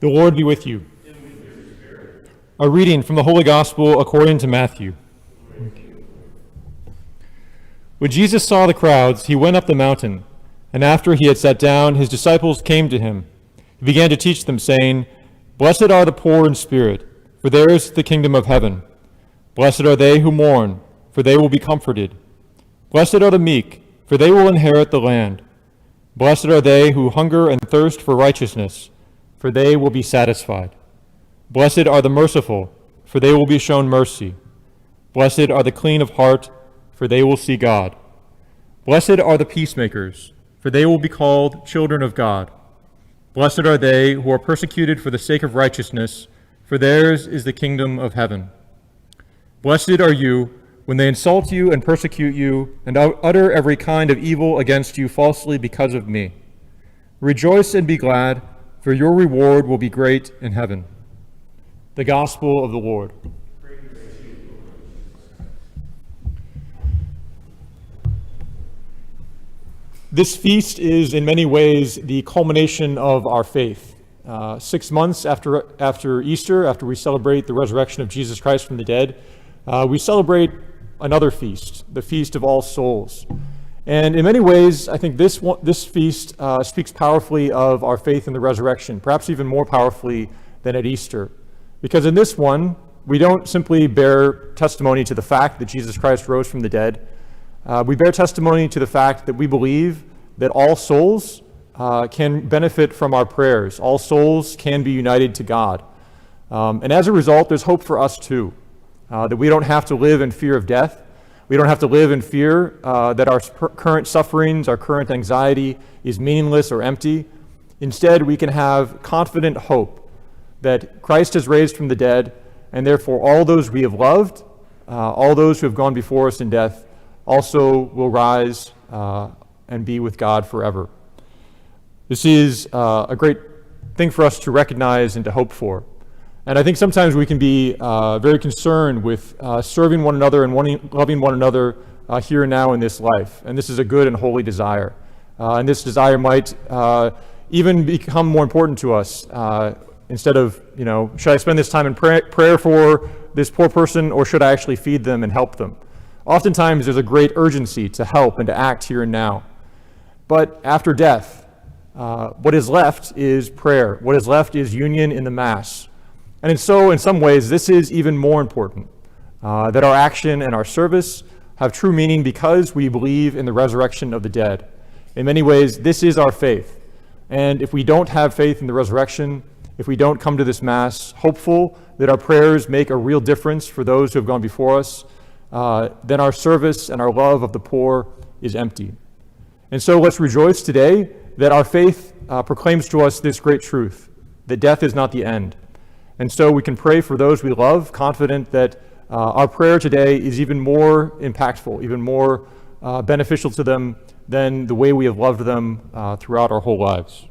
The Lord be with you. And with your spirit. A reading from the Holy Gospel according to Matthew. When Jesus saw the crowds, he went up the mountain, and after he had sat down, his disciples came to him. He began to teach them, saying, "Blessed are the poor in spirit, for theirs is the kingdom of heaven. Blessed are they who mourn, for they will be comforted. Blessed are the meek, for they will inherit the land. Blessed are they who hunger and thirst for righteousness, for they will be satisfied. Blessed are the merciful, for they will be shown mercy. Blessed are the clean of heart, for they will see God. Blessed are the peacemakers, for they will be called children of God. Blessed are they who are persecuted for the sake of righteousness, for theirs is the kingdom of heaven. Blessed are you when they insult you and persecute you and utter every kind of evil against you falsely because of me. Rejoice and be glad, for your reward will be great in heaven." The Gospel of the Lord. This feast is in many ways the culmination of our faith. 6 months after Easter, after we celebrate the resurrection of Jesus Christ from the dead, we celebrate another feast, the Feast of All Souls. And in many ways, I think this feast speaks powerfully of our faith in the resurrection, perhaps even more powerfully than at Easter. Because in this one, we don't simply bear testimony to the fact that Jesus Christ rose from the dead. We bear testimony to the fact that we believe that all souls can benefit from our prayers. All souls can be united to God. And as a result, there's hope for us too, that we don't have to live in fear of death. We don't have to live in fear that our current sufferings, our current anxiety is meaningless or empty. Instead, we can have confident hope that Christ has raised from the dead, and therefore all those we have loved, all those who have gone before us in death, also will rise and be with God forever. This is a great thing for us to recognize and to hope for. And I think sometimes we can be very concerned with serving one another and loving one another here and now in this life. And this is a good and holy desire. And this desire might even become more important to us. Instead of, should I spend this time in prayer for this poor person, or should I actually feed them and help them? Oftentimes there's a great urgency to help and to act here and now. But after death, what is left is prayer. What is left is union in the Mass. And so in some ways, this is even more important, that our action and our service have true meaning because we believe in the resurrection of the dead. In many ways, this is our faith. And if we don't have faith in the resurrection, if we don't come to this Mass hopeful that our prayers make a real difference for those who have gone before us, then our service and our love of the poor is empty. And so let's rejoice today that our faith proclaims to us this great truth, that death is not the end. And so we can pray for those we love, confident that our prayer today is even more impactful, even more beneficial to them than the way we have loved them throughout our whole lives.